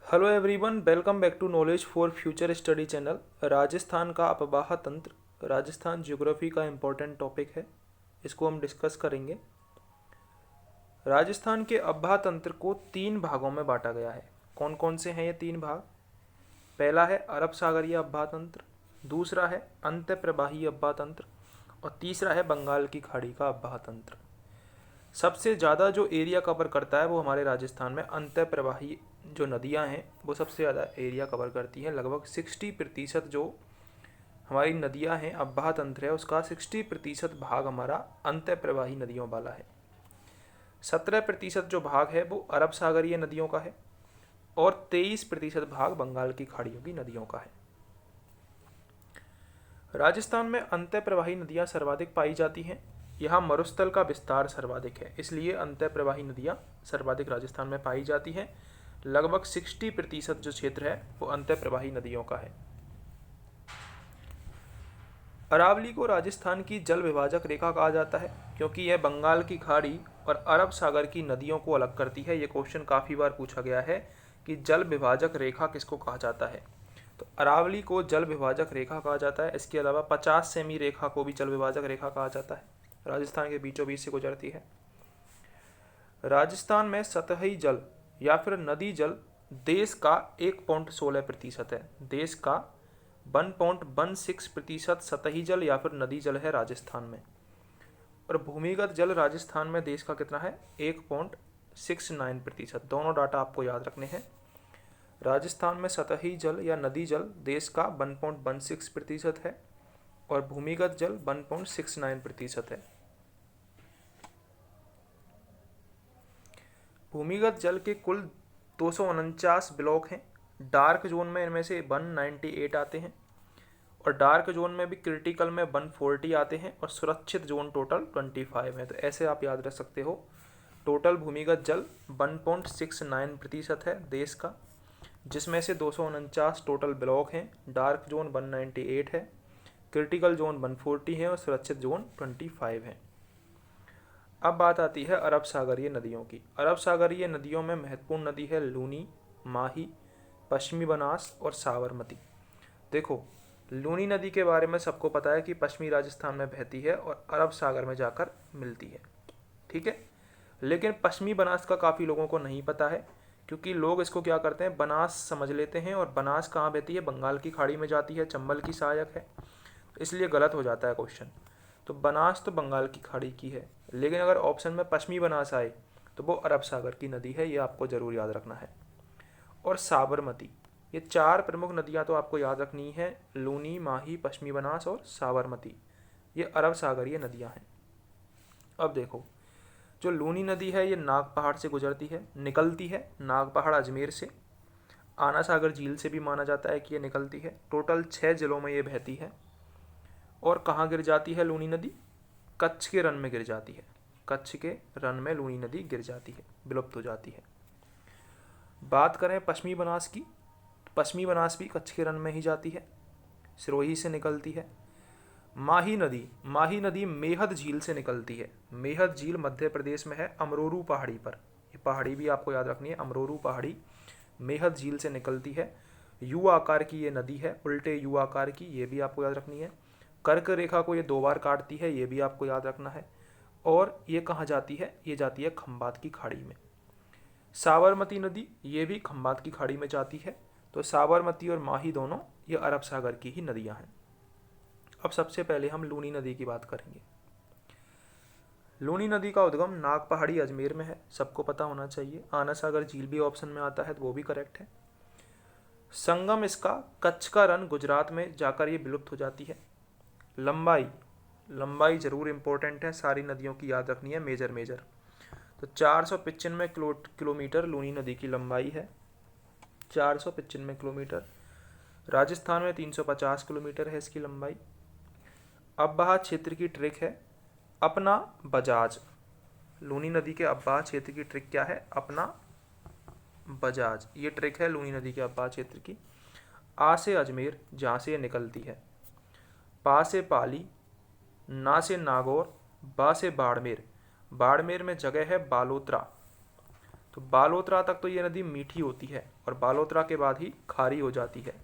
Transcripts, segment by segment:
Hello everyone, welcome back to knowledge for future study channel. Rajasthan का अपवाह तंत्र, Rajasthan geography का इम्पोर्टेंट टॉपिक है। इसको हम डिस्कस करेंगे। राजस्थान के अपवाह तंत्र को तीन भागों में बांटा गया है। कौन कौन से हैं ये तीन भाग? पहला है अरब सागरीय अपवाह तंत्र, दूसरा है अंत्य प्रवाही अपवाह तंत्र और तीसरा है बंगाल की खाड़ी का अपवाह तंत्र। सबसे ज़्यादा जो एरिया कवर करता है वो हमारे राजस्थान में अंतः प्रवाही जो नदियां हैं वो सबसे ज़्यादा एरिया कवर करती हैं। लगभग 60% जो हमारी नदियां हैं, अपवाह तंत्र है उसका 60% भाग हमारा अंतः प्रवाही नदियों वाला है। 17% जो भाग है वो अरब सागरीय नदियों का है और 23% भाग बंगाल की खाड़ियों की नदियों का है। राजस्थान में अंतः प्रवाही नदियां सर्वाधिक पाई जाती हैं। यहाँ मरुस्थल का विस्तार सर्वाधिक है, इसलिए अंतः प्रवाही नदियां सर्वाधिक राजस्थान में पाई जाती हैं। लगभग 60% जो क्षेत्र है वो अंतः प्रवाही नदियों का है। अरावली को राजस्थान की जल विभाजक रेखा कहा जाता है क्योंकि यह बंगाल की खाड़ी और अरब सागर की नदियों को अलग करती है। ये क्वेश्चन काफ़ी बार पूछा गया है कि जल विभाजक रेखा किसको कहा जाता है, तो अरावली को जल विभाजक रेखा कहा जाता है। इसके अलावा 50 सेमी रेखा को भी जल विभाजक रेखा कहा जाता है, राजस्थान के बीचों बीच से गुजरती है। राजस्थान में सतही जल या फिर नदी जल देश का 1.16% है। देश का 1.16% सतही जल या फिर नदी जल है राजस्थान में। और भूमिगत जल राजस्थान में देश का कितना है? 1.69%। दोनों डाटा आपको याद रखने हैं। राजस्थान में सतही जल या नदी जल देश का 1.16% है और भूमिगत जल 1.69% है। भूमिगत जल के कुल 249 ब्लॉक हैं। डार्क जोन में इनमें से 198 आते हैं और डार्क जोन में भी क्रिटिकल में 140 आते हैं और सुरक्षित जोन टोटल 25 है। तो ऐसे आप याद रख सकते हो। टोटल भूमिगत जल 1.69% है देश का, जिसमें से 249 टोटल ब्लॉक हैं। डार्क जोन 198 है, क्रिटिकल जोन 140 है और सुरक्षित जोन 25 है। अब बात आती है अरब सागरीय नदियों की। अरब सागरीय नदियों में महत्वपूर्ण नदी है लूनी, माही, पश्चिमी बनास और साबरमती। देखो, लूनी नदी के बारे में सबको पता है कि पश्चिमी राजस्थान में बहती है और अरब सागर में जाकर मिलती है, ठीक है। लेकिन पश्चिमी बनास का काफ़ी लोगों को नहीं पता है, क्योंकि लोग इसको क्या करते हैं, बनास समझ लेते हैं। और बनास कहाँ बहती है? बंगाल की खाड़ी में जाती है, चंबल की सहायक है, इसलिए गलत हो जाता है क्वेश्चन। तो बनास तो बंगाल की खाड़ी की है, लेकिन अगर ऑप्शन में पश्चिमी बनास आए तो वो अरब सागर की नदी है। ये आपको ज़रूर याद रखना है। और साबरमती, ये चार प्रमुख नदियाँ तो आपको याद रखनी है। लूनी, माही, पश्चिमी बनास और साबरमती, ये अरब सागरीय नदियाँ हैं। अब देखो, जो लूनी नदी है ये नाग पहाड़ से गुजरती है, निकलती है नाग पहाड़ अजमेर से। आना सागर झील से भी माना जाता है कि ये निकलती है। टोटल 6 जिलों में ये बहती है। और कहाँ गिर जाती है लूनी नदी? कच्छ के रन में गिर जाती है। कच्छ के रन में लूनी नदी गिर जाती है, विलुप्त हो जाती है। बात करें पश्चिमी बनास की, पश्चिमी बनास भी कच्छ के रन में ही जाती है, सिरोही से निकलती है। माही नदी, माही नदी मेहद झील से निकलती है। मेहद झील मध्य प्रदेश में है, अमरोरू पहाड़ी पर। ये पहाड़ी भी आपको याद रखनी है, अमरोरू पहाड़ी मेहद झील से निकलती है। यू आकार की ये नदी है, उल्टे यू आकार की, ये भी आपको याद रखनी है। कर्क रेखा को ये 2 बार काटती है, ये भी आपको याद रखना है। और ये कहाँ जाती है? ये जाती है खंबात की खाड़ी में। साबरमती नदी ये भी खंबात की खाड़ी में जाती है। तो साबरमती और माही दोनों ये अरब सागर की ही नदियाँ हैं। अब सबसे पहले हम लूनी नदी की बात करेंगे। लूनी नदी का उद्गम नाग पहाड़ी अजमेर में है, सबको पता होना चाहिए। आना सागर झील भी ऑप्शन में आता है तो वो भी करेक्ट है। संगम इसका कच्छ का रन गुजरात में जाकर ये विलुप्त हो जाती है। लंबाई, लंबाई जरूर इंपॉर्टेंट है, सारी नदियों की याद रखनी है, मेजर मेजर। तो 495 किलोमीटर लूनी नदी की लंबाई है, 495 किलोमीटर। राजस्थान में 350 किलोमीटर है इसकी लंबाई। अब्बाह क्षेत्र की ट्रिक है अपना बजाज। लूनी नदी के अब्बाह क्षेत्र की ट्रिक क्या है? अपना बजाज, ये ट्रिक है लूनी नदी के अब्बाह क्षेत्र की। आ से अजमेर जहाँ से ये निकलती है, पा से पाली, ना से नागौर, बा से बाड़मेर। बाड़मेर में जगह है बालोतरा। तो बालोतरा तक तो ये नदी मीठी होती है और बालोतरा के बाद ही खारी हो जाती है।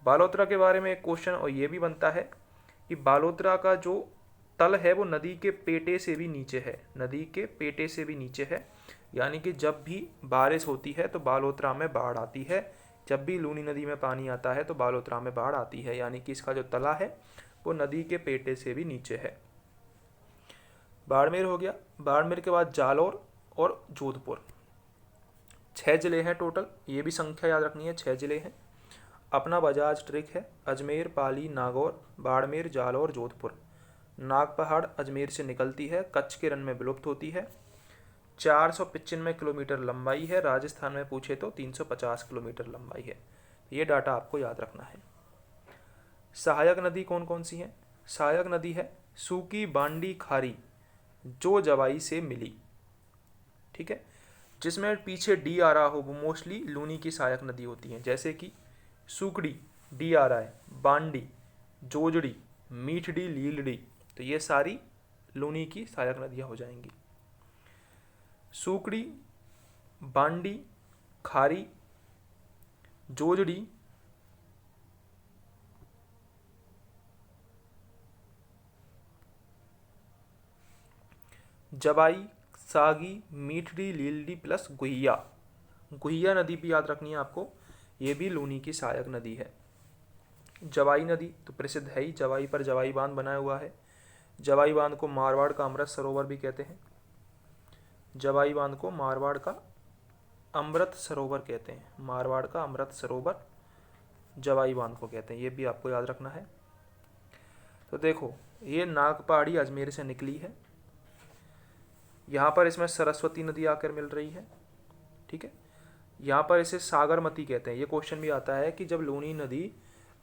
बालोतरा के बारे में एक क्वेश्चन और ये भी बनता है कि बालोतरा का जो तल है वो नदी के पेटे से भी नीचे है, नदी के पेटे से भी नीचे है, यानी कि जब भी बारिश होती है तो बालोतरा में बाढ़ आती है, जब भी लूनी नदी में पानी आता है तो बालोतरा में बाढ़ आती है, यानी कि इसका जो तला है वो नदी के पेटे से भी नीचे है। बाड़मेर हो गया। बाड़मेर के बाद जालौर और जोधपुर, 6 जिले हैं टोटल, ये भी संख्या याद रखनी है, 6 जिले हैं। अपना बजाज ट्रिक है, अजमेर, पाली, नागौर, बाड़मेर, जालौर, जोधपुर। नाग पहाड़ अजमेर से निकलती है, कच्छ के रण में विलुप्त होती है। 495 किलोमीटर लंबाई है, राजस्थान में पूछे तो 350 किलोमीटर लंबाई है। ये डाटा आपको याद रखना है। सहायक नदी कौन कौन सी हैं? सहायक नदी है सूकी, बांडी, खारी, जो जवाई से मिली, ठीक है। जिसमें पीछे डी आ रहा हो वो मोस्टली लूनी की सहायक नदी होती हैं, जैसे कि सूकड़ी, डी आ रहा है, बांडी, जोजड़ी, मीठड़ी, लीलड़ी, तो ये सारी लूनी की सहायक नदियाँ हो जाएंगी। सूकड़ी, बांडी, खारी, जोजड़ी, जवाई, सागी, मीठड़ी, लीलड़ी प्लस गुहिया। गुहिया नदी भी याद रखनी है आपको, ये भी लूनी की सहायक नदी है। जवाई नदी तो प्रसिद्ध है ही, जवाई पर जवाई बांध बनाया हुआ है। जवाई बांध को मारवाड़ का अमृत सरोवर भी कहते हैं। जवाई बांध को मारवाड़ का अमृत सरोवर कहते हैं, मारवाड़ का अमृत सरोवर जवाई बांध को कहते हैं, ये भी आपको याद रखना है। तो देखो, ये नागपहाड़ी अजमेर से निकली है, यहाँ पर इसमें सरस्वती नदी आकर मिल रही है, ठीक है। यहाँ पर इसे सागरमती कहते हैं। ये क्वेश्चन भी आता है कि जब लूनी नदी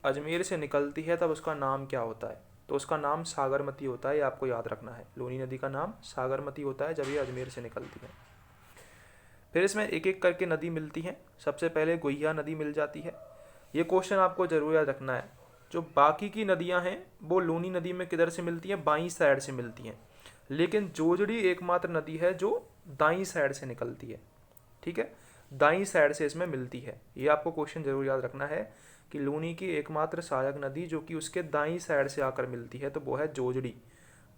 अजमेर से निकलती है तब उसका नाम क्या होता है, तो उसका नाम सागरमती होता है, ये आपको याद रखना है। लूनी नदी का नाम सागरमती होता है जब ये अजमेर से निकलती है। फिर इसमें एक एक करके नदी मिलती हैं। सबसे पहले गुहिया नदी मिल जाती है। ये क्वेश्चन आपको जरूर याद रखना है। जो बाकी की नदियाँ हैं वो लूनी नदी में किधर से मिलती हैं? बाईं साइड से मिलती हैं, लेकिन जोजड़ी एकमात्र नदी है जो दाईं साइड से निकलती है, ठीक है, दाईं साइड से इसमें मिलती है। ये आपको क्वेश्चन जरूर याद रखना है कि लूनी की एकमात्र सहायक नदी जो कि उसके दाईं साइड से आकर मिलती है तो वो है जोजड़ी।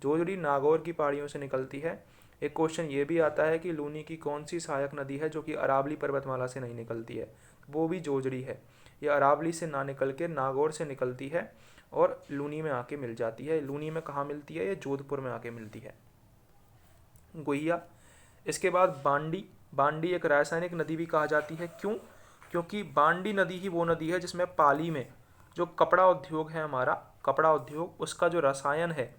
जोजड़ी नागौर की पहाड़ियों से निकलती है। एक क्वेश्चन ये भी आता है कि लूनी की कौन सी सहायक नदी है जो कि अरावली पर्वतमाला से नहीं निकलती है, वो भी जोजड़ी है। ये अरावली से ना निकल के नागौर से निकलती है और लूनी में आके मिल जाती है। लूनी में कहाँ मिलती है? ये जोधपुर में आके मिलती है। गुहिया। इसके बाद बांडी। बांडी एक रासायनिक नदी भी कहा जाती है, क्यों? क्योंकि बांडी नदी ही वो नदी है जिसमें पाली में जो कपड़ा उद्योग है, हमारा कपड़ा उद्योग, उसका जो रसायन है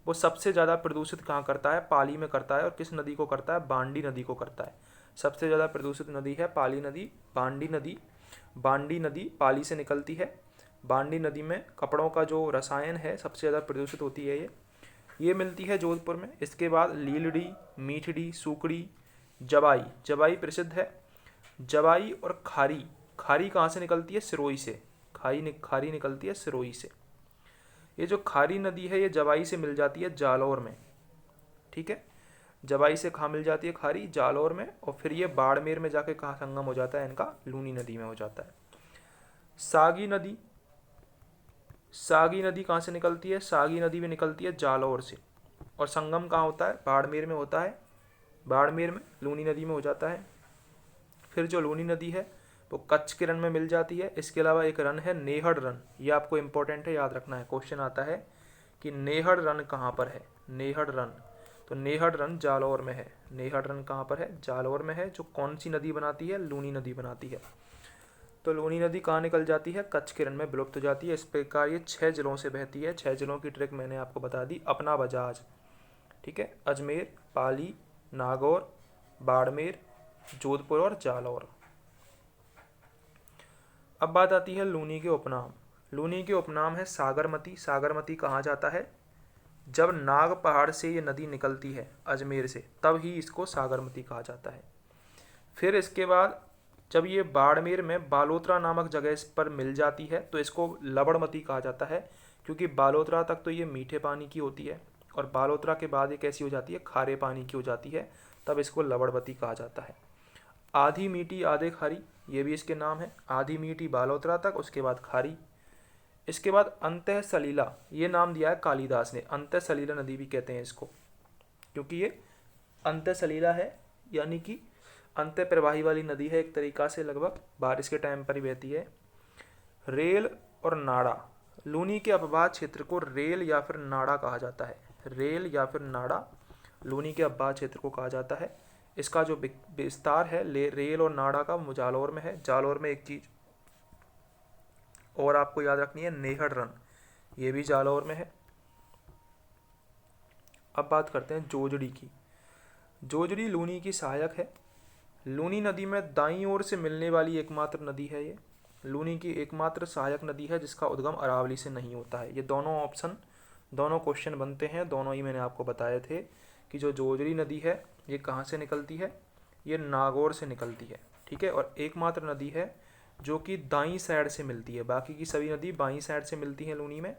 वो सबसे ज़्यादा प्रदूषित कहाँ करता है? पाली में करता है। और किस नदी को करता है? बांडी नदी को करता है। सबसे ज़्यादा प्रदूषित नदी है पाली नदी, बांडी नदी। बांडी नदी पाली से निकलती है। बांडी नदी में कपड़ों का जो रसायन है सबसे ज़्यादा प्रदूषित होती है ये मिलती है जोधपुर में। इसके बाद लीलड़ी, मीठड़ी, सूकड़ी, जवाई। जवाई प्रसिद्ध है। जवाई और खारी। खारी कहाँ से निकलती है? सिरोही से। खारी निकलती है सिरोही से। ये जो खारी नदी है ये जवाई से मिल जाती है जालौर में, ठीक है। जवाई से कहाँ मिल जाती है? खारी, जालौर में। और फिर ये बाड़मेर में जाके कहाँ संगम हो जाता है इनका? लूनी नदी में हो जाता है। सागी नदी। सागी नदी कहाँ से निकलती है? सागी नदी भी निकलती है जालौर से। और संगम कहाँ होता है? बाड़मेर में होता है। बाड़मेर में लूनी नदी में हो जाता है। फिर जो लूनी नदी है वो कच्छ के रण में मिल जाती है। इसके अलावा एक रन है नेहड़ रन, ये आपको इंपॉर्टेंट है, याद रखना है। क्वेश्चन आता है कि नेहड़ रन कहाँ पर है? नेहड़ रन, तो नेहड़ रन जालौर में है। नेहड़ रन कहाँ पर है? जालौर में है। जो कौन सी नदी बनाती है? लूनी नदी बनाती है। तो लूनी नदी कहाँ निकल जाती है? कच्छ के रण में विलुप्त हो जाती है। इस प्रकार ये 6 जिलों से बहती है। 6 जिलों की ट्रिक मैंने आपको बता दी। अपना बजाज, ठीक है, अजमेर, पाली, नागौर, बाड़मेर, जोधपुर और जालौर। अब बात आती है लूनी के उपनाम। लूनी के उपनाम है सागरमती। सागरमती कहाँ जाता है? जब नाग पहाड़ से ये नदी निकलती है अजमेर से, तब ही इसको सागरमती कहा जाता है। फिर इसके बाद जब ये बाड़मेर में बालोतरा नामक जगह इस पर मिल जाती है तो इसको लवणमती कहा जाता है, क्योंकि बालोतरा तक तो ये मीठे पानी की होती है और बालोतरा के बाद ये कैसी हो जाती है? खारे पानी की हो जाती है, तब इसको लवणमती कहा जाता है। आधी मीठी आधे खारी, ये भी इसके नाम है। आधी मीठी बालोतरा तक, उसके बाद खारी। इसके बाद अंतः सलीला, ये नाम दिया है कालिदास ने। अंतः सलीला नदी भी कहते हैं इसको, क्योंकि ये अंतः सलीला है, यानी कि अंतः प्रवाही वाली नदी है एक तरीका से, लगभग बारिश के टाइम पर ही बहती है। रेल और नाड़ा, लूनी के अपवाह क्षेत्र को रेल या फिर नाड़ा कहा जाता है। रेल या फिर नाड़ा लूनी के अपवाह क्षेत्र को कहा जाता है। इसका जो विस्तार है रेल और नाड़ा का, वो जालौर में है। जालौर में एक चीज और आपको याद रखनी है, नेहड़ रन, ये भी जालौर में है। अब बात करते हैं जोजड़ी की। जोजड़ी लूनी की सहायक है। लूनी नदी में दाईं ओर से मिलने वाली एकमात्र नदी है ये। लूनी की एकमात्र सहायक नदी है जिसका उद्गम अरावली से नहीं होता है। ये दोनों ऑप्शन, दोनों क्वेश्चन बनते हैं, दोनों ही मैंने आपको बताए थे कि जो जोजड़ी नदी है ये कहाँ से निकलती है, ये नागौर से निकलती है, ठीक है। और एकमात्र नदी है जो कि दाईं साइड से मिलती है, बाकी की सभी नदी बाईं साइड से मिलती हैं लूनी में,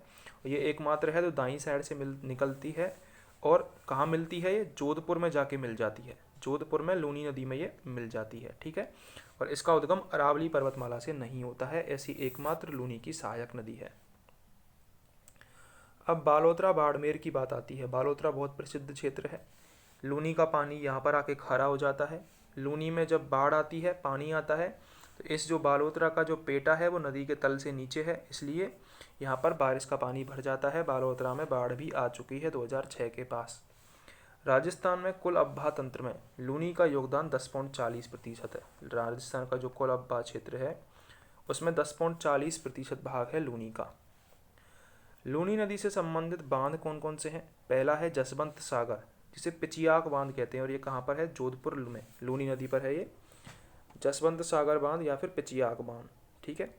ये एकमात्र है जो दाईं साइड से निकलती है। और कहाँ मिलती है ये, जोधपुर में जाके मिल जाती है। जोधपुर में लूनी नदी में ये मिल जाती है, ठीक है। और इसका उद्गम अरावली पर्वतमाला से नहीं होता है, ऐसी एकमात्र लूनी की सहायक नदी है। अब बालोतरा बाड़मेर की बात आती है। बालोतरा बहुत प्रसिद्ध क्षेत्र है। लूनी का पानी यहाँ पर आके खारा हो जाता है। लूनी में जब बाढ़ आती है, पानी आता है, तो इस जो बालोतरा का जो पेटा है वो नदी के तल से नीचे है, इसलिए यहाँ पर बारिश का पानी भर जाता है। बालोतरा में बाढ़ भी आ चुकी है 2006 के पास। राजस्थान में कुल अब्बा तंत्र में लूनी का योगदान 10.40% है। राजस्थान का जो कुल अब्बा क्षेत्र है उसमें 10.40% भाग है लूनी का। लूनी नदी से संबंधित बांध कौन कौन से हैं? पहला है जसवंत सागर, जिसे पिचियाक बांध कहते हैं, और ये कहाँ पर है, जोधपुर में, लूनी नदी पर है ये, जसवंत सागर बांध या फिर पिचियाक बांध, ठीक है।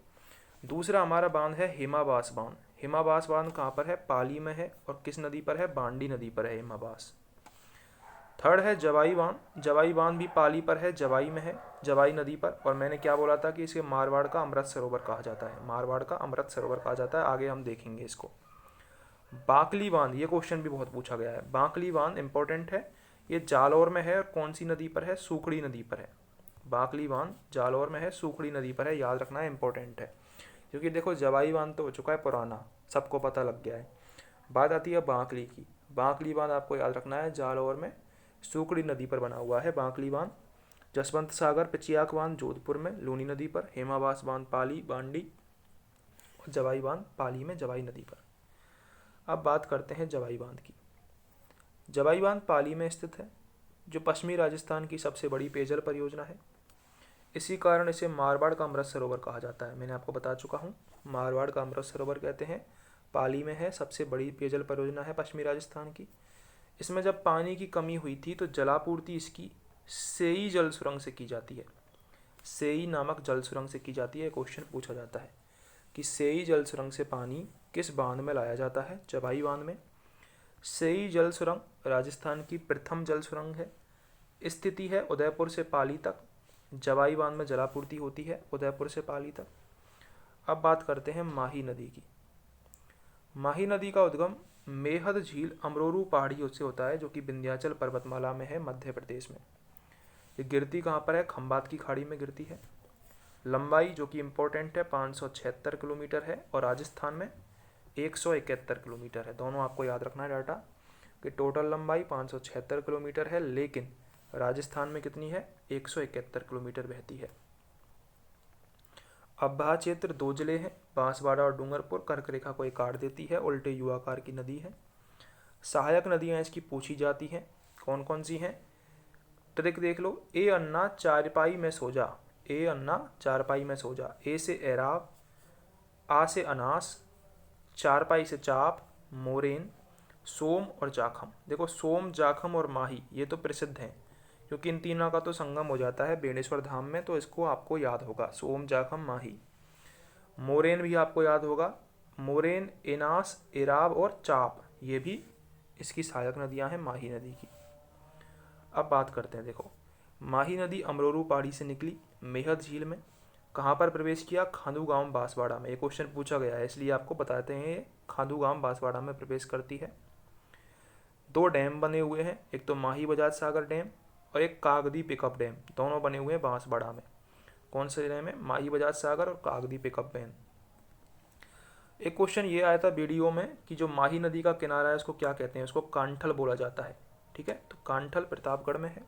दूसरा हमारा बांध है हिमाबास बांध। हिमाबास बांध कहाँ पर है, पाली में है, और किस नदी पर है, बांडी नदी पर है हिमाबास। थर्ड है जवाई बांध। जवाई बांध भी पाली पर है, जवाई में है, जवाई नदी पर। और मैंने क्या बोला था कि इसे मारवाड़ का अमृत सरोवर कहा जाता है, मारवाड़ का अमृत सरोवर कहा जाता है, आगे हम देखेंगे इसको। बाकली बांध, ये क्वेश्चन भी बहुत पूछा गया है। बाकली बांध इंपॉर्टेंट है, ये जालौर में है और कौन सी नदी पर है, सूखड़ी नदी पर है। बाकली बांध जालौर में है, सूखड़ी नदी पर है, याद रखना है, इंपॉर्टेंट है। क्योंकि देखो जवाई बांध तो हो चुका है पुराना, सबको पता लग गया है। बात आती है बाकली की। बाकली बांध आपको याद रखना है, जालौर में सूखड़ी नदी पर बना हुआ है बाकली बांध। जसवंत सागर पिचियाक बांध जोधपुर में लूनी नदी पर, हेमाबास बांध पाली बांडी, और जवाई बांध पाली में जवाई नदी पर। अब बात करते हैं जवाई बांध की। जवाई बांध पाली में स्थित है, जो पश्चिमी राजस्थान की सबसे बड़ी पेयजल परियोजना है। इसी कारण इसे मारवाड़ का अमृत सरोवर कहा जाता है। मैंने आपको बता चुका हूँ, मारवाड़ का अमृत सरोवर कहते हैं, पाली में है, सबसे बड़ी पेयजल परियोजना है पश्चिमी राजस्थान की। इसमें जब पानी की कमी हुई थी तो जलापूर्ति इसकी सेई जल सुरंग से की जाती है। सेई नामक जल सुरंग से की जाती है। क्वेश्चन पूछा जाता है कि सेई जल सुरंग से पानी किस बांध में लाया जाता है, जवाई बांध में। सेई जल सुरंग राजस्थान की प्रथम जल सुरंग है। स्थिति है उदयपुर से पाली तक। जवाई बांध में जलापूर्ति होती है उदयपुर से पाली तक। अब बात करते हैं माही नदी की। माही नदी का उद्गम मेहद झील अमरोरू पहाड़ियों से होता है, जो कि विंध्याचल पर्वतमाला में है, मध्य प्रदेश में। ये गिरती कहाँ पर है, खंबात की खाड़ी में गिरती है। लंबाई जो कि इम्पोर्टेंट है 576 किलोमीटर है, और राजस्थान में 171 किलोमीटर है। दोनों आपको याद रखना है डाटा कि टोटल लंबाई 576 किलोमीटर है, लेकिन राजस्थान में कितनी है, 171 किलोमीटर बहती है। अब्बा क्षेत्र 2 जिले हैं, बांसवाड़ा और डूंगरपुर। कर्क रेखा को एक काट देती है, उल्टे यू आकार की नदी है। सहायक नदियाँ इसकी पूछी जाती हैं, कौन कौन सी हैं, ट्रिक देख लो। ए अन्ना चारपाई में सो जा, ए अन्ना चारपाई में सो जा। ए से एराव, आ से अनास, चारपाई से चाप, मोरेन, सोम और जाखम। देखो सोम, जाखम और माही ये तो प्रसिद्ध हैं, क्योंकि इन तीनों का तो संगम हो जाता है बेणेश्वर धाम में, तो इसको आपको याद होगा, सोम जाखम माही। मोरेन भी आपको याद होगा, मोरेन, एनास, एराब और चाप, ये भी इसकी सहायक नदियां हैं माही नदी की। अब बात करते हैं, देखो माही नदी अमरोरू पहाड़ी से निकली, मेहद झील में कहाँ पर प्रवेश किया, खांदू गांव बांसवाड़ा में। ये क्वेश्चन पूछा गया है, इसलिए आपको बताते हैं, ये खांदू गांव बांसवाड़ा में प्रवेश करती है। 2 डैम बने हुए हैं, एक तो माही बजाज सागर डैम और एक कागदी पिकअप डैम, दोनों बने हुए हैं बांसवाड़ा में। कौन से जिले में? माही बजाज सागर और कागदी पिकअप डैम। एक क्वेश्चन ये आया था वीडियो में कि जो माही नदी का किनारा है उसको क्या कहते हैं? उसको कांठल बोला जाता है। ठीक है, तो कांठल प्रतापगढ़ में है।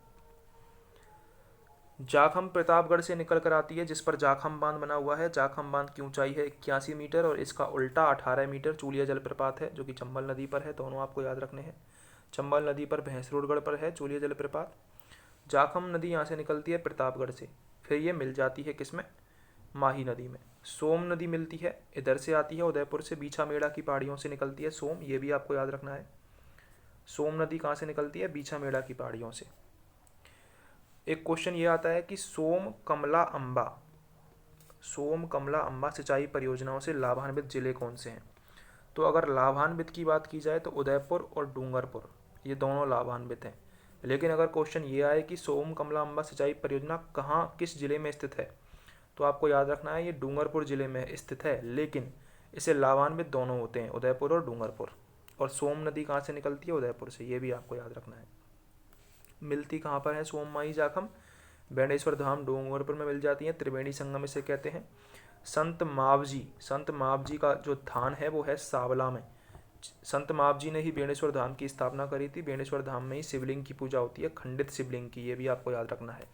जाखम प्रतापगढ़ से निकल कर आती है, जिस पर जाखम बांध बना हुआ है। जाखम बांध की ऊंचाई है 81 मीटर और इसका उल्टा 18 मीटर चूलिया जलप्रपात है, जो कि चंबल नदी पर है। दोनों आपको याद रखने हैं। चंबल नदी पर भैंसरोडगढ़ पर है चूलिया जलप्रपात। जाखम नदी यहाँ से निकलती है प्रतापगढ़ से, फिर ये मिल जाती है किसमें? माही नदी में। सोम नदी मिलती है, इधर से आती है उदयपुर से, बीछामेड़ा की पहाड़ियों से निकलती है सोम, ये भी आपको याद रखना है। सोम नदी कहाँ से निकलती है? बीछामेड़ा की पहाड़ियों से। एक क्वेश्चन ये आता है कि सोम कमला अम्बा सिंचाई परियोजनाओं से लाभान्वित जिले कौन से हैं? तो अगर लाभान्वित की बात की जाए तो उदयपुर और डूंगरपुर, ये दोनों लाभान्वित हैं। लेकिन अगर क्वेश्चन ये आए कि सोम कमला अम्बा सिंचाई परियोजना कहाँ, किस जिले में स्थित है, तो आपको याद रखना है ये डूंगरपुर जिले में स्थित है, लेकिन इसे लाभान्वित दोनों होते हैं, उदयपुर और डूंगरपुर। और सोम नदी कहाँ से निकलती है? उदयपुर से, ये भी आपको याद रखना है। मिलती कहाँ पर है सोम माही जाखम? बेणेश्वर धाम डूंगरपुर में मिल जाती हैं, त्रिवेणी संगम इसे कहते हैं। संत मावजी का जो थान है वो है सावला में। संत मावजी ने ही बेणेश्वर धाम की स्थापना करी थी। बेणेश्वर धाम में ही शिवलिंग की पूजा होती है, खंडित शिवलिंग की, ये भी आपको याद रखना है।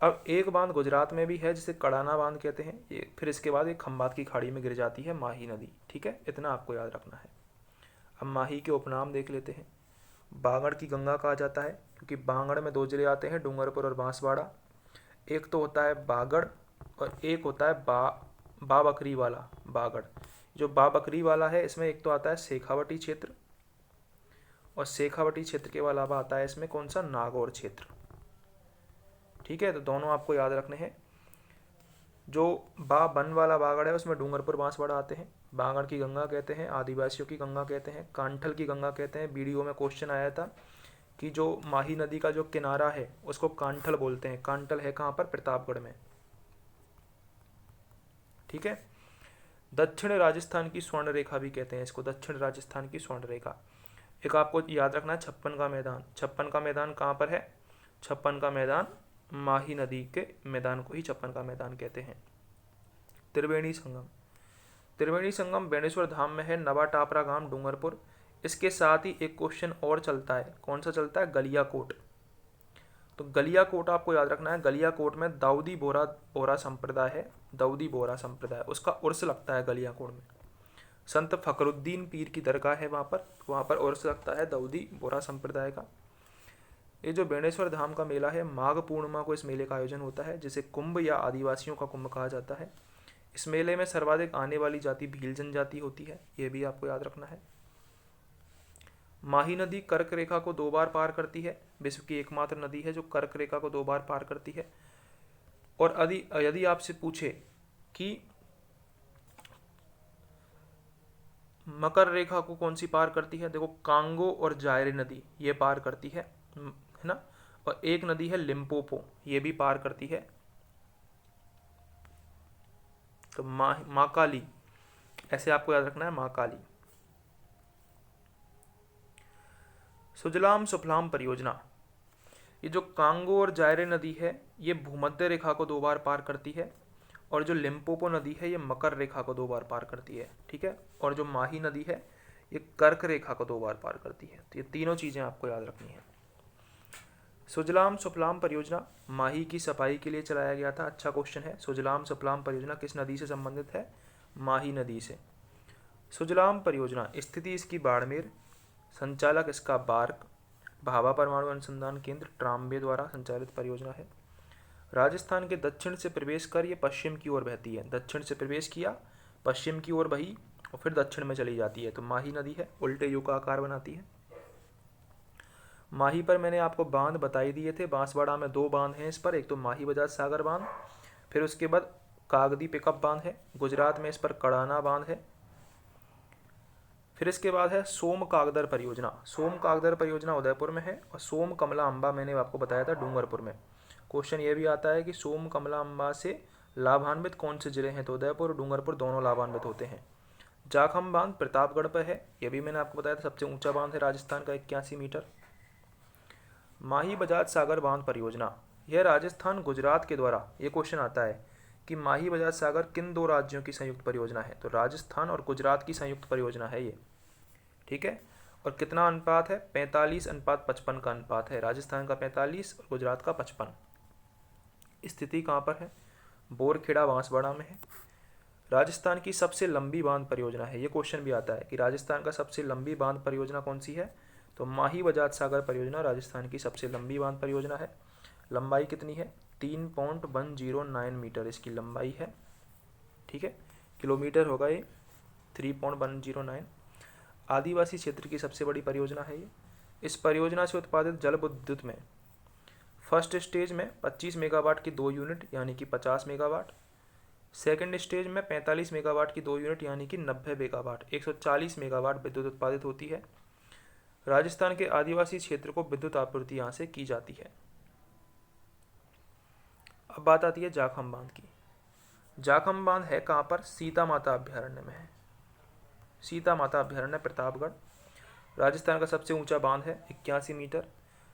अब एक बांध गुजरात में भी है जिसे कड़ाना बांध कहते हैं, ये फिर इसके बाद एक खंबात की खाड़ी में गिर जाती है माही नदी। ठीक है, इतना आपको याद रखना है। अब माही के उपनाम देख लेते हैं। बांगड़ की गंगा कहा जाता है क्योंकि बांगड़ में दो जिले आते हैं, डूंगरपुर और बांसवाड़ा। एक तो होता है बागड़ और एक होता है बाबकरी वाला बागड़। जो बाबकरी वाला है इसमें एक तो आता है शेखावटी क्षेत्र, और शेखावटी क्षेत्र के अलावा आता है इसमें कौन सा? नागौर क्षेत्र। ठीक है, तो दोनों आपको याद रखने हैं। जो बन वाला बागड़ है उसमें डूंगरपुर बांसवाड़ा आते हैं। बांगड़ की गंगा कहते हैं, आदिवासियों की गंगा कहते हैं, कांठल की गंगा कहते हैं। वीडियो में क्वेश्चन आया था कि जो माही नदी का जो किनारा है उसको कांठल बोलते हैं। कांठल है कहाँ पर? प्रतापगढ़ में। ठीक है, दक्षिण राजस्थान की स्वर्ण रेखा भी कहते हैं इसको, दक्षिण राजस्थान की स्वर्ण रेखा। एक आपको याद रखना है छप्पन का मैदान। छप्पन का मैदान कहाँ पर है? छप्पन का मैदान माही नदी के मैदान को ही छप्पन का मैदान कहते हैं। त्रिवेणी संगम बेणेश्वर धाम में है, नवा टापरा गांव डूंगरपुर। इसके साथ ही एक क्वेश्चन और चलता है, कौन सा चलता है? गलियाकोट। तो गलियाकोट आपको याद रखना है। गलियाकोट में दाऊदी बोरा संप्रदाय है, दाऊदी बोरा संप्रदाय, उसका उर्स लगता है गलियाकोट में। संत फखरुद्दीन पीर की दरगाह है वहाँ पर उर्स लगता है दाऊदी बोरा संप्रदाय का। ये जो बेणेश्वर धाम का मेला है, माघ पूर्णिमा को इस मेले का आयोजन होता है, जिसे कुंभ या आदिवासियों का कुंभ कहा जाता है। इस मेले में सर्वाधिक आने वाली जाति भील जनजाति होती है, ये भी आपको याद रखना है। माही नदी कर्क रेखा को 2 बार पार करती है, विश्व की एकमात्र नदी है जो कर्क रेखा को 2 बार पार करती है। और यदि आपसे पूछे कि मकर रेखा को कौन सी पार करती है, देखो कांगो और जायरे नदी ये पार करती है ना। और एक नदी है लिम्पोपो, ये भी पार करती है। तो माँ काली, ऐसे आपको याद रखना है, माँ काली। सुजलाम सुफलाम परियोजना, ये जो कांगो और जायरे नदी है ये भूमध्य रेखा को 2 बार पार करती है, और जो लिम्पोपो नदी है ये मकर रेखा को 2 बार पार करती है। ठीक है, और जो माही नदी है ये कर्क रेखा को 2 बार पार करती है। तो ये तीनों चीज़ें आपको याद रखनी है। सुजलाम सुफलाम परियोजना माही की सफाई के लिए चलाया गया था। अच्छा क्वेश्चन है। सुजलाम सुफलाम परियोजना किस नदी से संबंधित है? माही नदी से। सुजलाम परियोजना स्थिति इसकी बाड़मेर, संचालक इसका बार्क, भाभा परमाणु अनुसंधान केंद्र ट्राम्बे द्वारा संचालित परियोजना है। राजस्थान के दक्षिण से प्रवेश कर ये पश्चिम की ओर बहती है। दक्षिण से प्रवेश किया, पश्चिम की ओर बही और फिर दक्षिण में चली जाती है, तो माही नदी है, उल्टे यू का आकार बनाती है। माही पर मैंने आपको बांध बताई दिए थे। बांसवाड़ा में 2 बांध हैं इस पर, एक तो माही बजाज सागर बांध, फिर उसके बाद कागदी पिकअप बांध है। गुजरात में इस पर कड़ाना बांध है। फिर इसके बाद है सोम कागदर परियोजना। सोम कागदर परियोजना उदयपुर में है, और सोम कमला अम्बा मैंने आपको बताया था डूंगरपुर में। क्वेश्चन ये भी आता है कि सोम कमला अम्बा से लाभान्वित कौन से जिले हैं, तो उदयपुर और डूंगरपुर दोनों लाभान्वित होते हैं। जाखम बांध प्रतापगढ़ पर है, यह भी मैंने आपको बताया था, सबसे ऊंचा बांध है राजस्थान का 81 मीटर। माही बजाज सागर बांध परियोजना, यह राजस्थान गुजरात के द्वारा, ये क्वेश्चन आता है कि माही बजाज सागर किन दो राज्यों की संयुक्त परियोजना है, तो राजस्थान और गुजरात की संयुक्त परियोजना है ये, ठीक है। और कितना अनुपात है, 45:55 का अनुपात है, राजस्थान का 45 और गुजरात का 55। स्थिति कहाँ पर है, बोरखेड़ा बांसवाड़ा में है। राजस्थान की सबसे लंबी बांध परियोजना है, ये क्वेश्चन भी आता है कि राजस्थान का सबसे लंबी बांध परियोजना कौन सी है, तो माही बजाज सागर परियोजना राजस्थान की सबसे लंबी बांध परियोजना है। लंबाई कितनी है, 3.109 मीटर इसकी लंबाई है, ठीक है, किलोमीटर होगा ये 3.109। आदिवासी क्षेत्र की सबसे बड़ी परियोजना है ये। इस परियोजना से उत्पादित जल विद्युत में फर्स्ट स्टेज में 25 मेगावाट की 2 यूनिट यानी कि 50 मेगावाट, सेकंड स्टेज में 45 मेगावाट की 2 यूनिट यानी कि 90 मेगावाट, 140 मेगावाट विद्युत उत्पादित होती है। राजस्थान के आदिवासी क्षेत्र को विद्युत आपूर्ति यहाँ से की जाती है। अब बात आती है जाखम बांध की। जाखम बांध है कहाँ पर, सीता माता अभ्यारण्य में है। सीता माता अभ्यारण्य प्रतापगढ़। राजस्थान का सबसे ऊंचा बांध है 81 मीटर।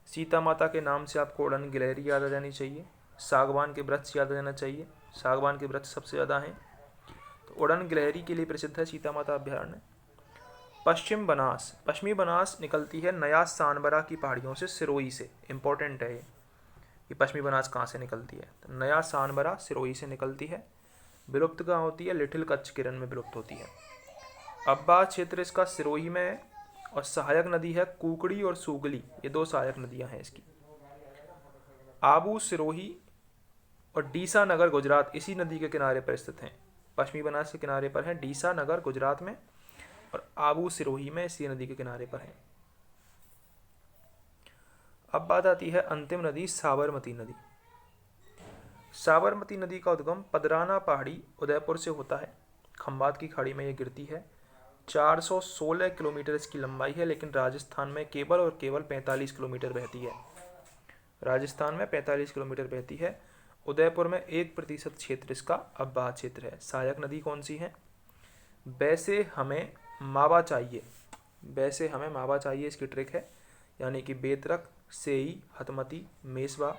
सीता माता के नाम से आपको उड़न गिलहरी याद आ जानी चाहिए, सागवान के वृक्ष याद आ जाना चाहिए, सागवान के वृक्ष सबसे ज़्यादा हैं, तो उड़न गिलहरी के लिए प्रसिद्ध है सीता माता अभ्यारण्य। पश्चिमी बनास निकलती है नया सानबरा की पहाड़ियों से, सिरोही से, इंपॉर्टेंट है ये पश्चिमी बनास कहाँ से निकलती है, तो नया सानबरा सिरोही से निकलती है। विलुप्त कहाँ होती है, लिटिल कच्छ किरण में विलुप्त होती है। अब्बा क्षेत्र इसका सिरोही में है और सहायक नदी है कुकड़ी और सूगली, ये दो सहायक नदियां हैं इसकी। आबू सिरोही और डीसा नगर गुजरात इसी नदी के किनारे पर स्थित हैं। पश्चिमी बनास के किनारे पर है डीसा नगर गुजरात में और आबू सिरोही में इसी नदी के किनारे पर है। अब बात आती है अंतिम नदी साबरमती नदी। साबरमती नदी का उद्गम पदराना पहाड़ी उदयपुर से होता है, खंबात की खाड़ी में ये गिरती है। 416 किलोमीटर इसकी लंबाई है, लेकिन राजस्थान में केवल और केवल 45 किलोमीटर बहती है। राजस्थान में 45 किलोमीटर बहती है। उदयपुर में 1% क्षेत्र इसका अब्बाह क्षेत्र है। सहायक नदी कौन सी है, वैसे हमें मावा चाहिए, वैसे हमें मावा चाहिए इसकी ट्रिक है, यानी कि बेतरक, सेई, हतमती, मेसवा,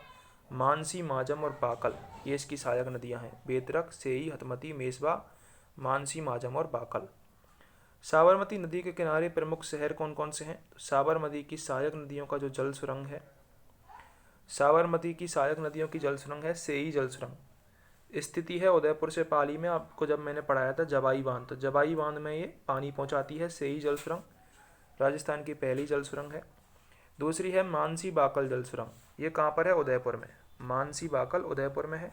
मानसी, माजम और बाकल, ये इसकी सहायक नदियां हैं। बेतरक, सेई, हतमती, मेसवा, मानसी, माजम और बाकल। साबरमती नदी के किनारे प्रमुख शहर कौन कौन से हैं, तो साबरमती की सहायक नदियों का जो जल सुरंग है, साबरमती की सहायक नदियों की जल सुरंग है सेई जल सुरंग। स्थिति है उदयपुर से पाली में, आपको जब मैंने पढ़ाया था जवाई बांध, तो जवाई बांध में ये पानी पहुंचाती है सेई जल सुरंग, राजस्थान की पहली जल सुरंग है। दूसरी है मानसी बाकल जल सुरंग, ये कहाँ पर है, उदयपुर में, मानसी बाकल उदयपुर में है।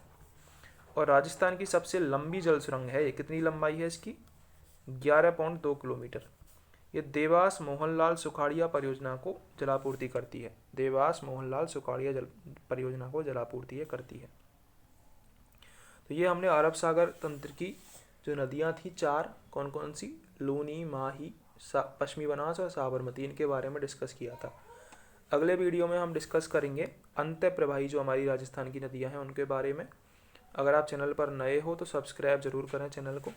और राजस्थान की सबसे लंबी जल सुरंग है, ये कितनी लंबाई है इसकी, 11.2 किलोमीटर। ये देवास मोहनलाल सुखाड़िया परियोजना को जलापूर्ति करती है, देवास मोहनलाल सुखाड़िया परियोजना को जलापूर्ति ये करती है। तो ये हमने अरब सागर तंत्र की जो नदियाँ थी 4, कौन कौन सी, लूनी, माही, पश्चिमी बनास और साबरमती, इनके बारे में डिस्कस किया था। अगले वीडियो में हम डिस्कस करेंगे अंत्य प्रवाही जो हमारी राजस्थान की नदियाँ हैं उनके बारे में। अगर आप चैनल पर नए हो तो सब्सक्राइब जरूर करें चैनल को।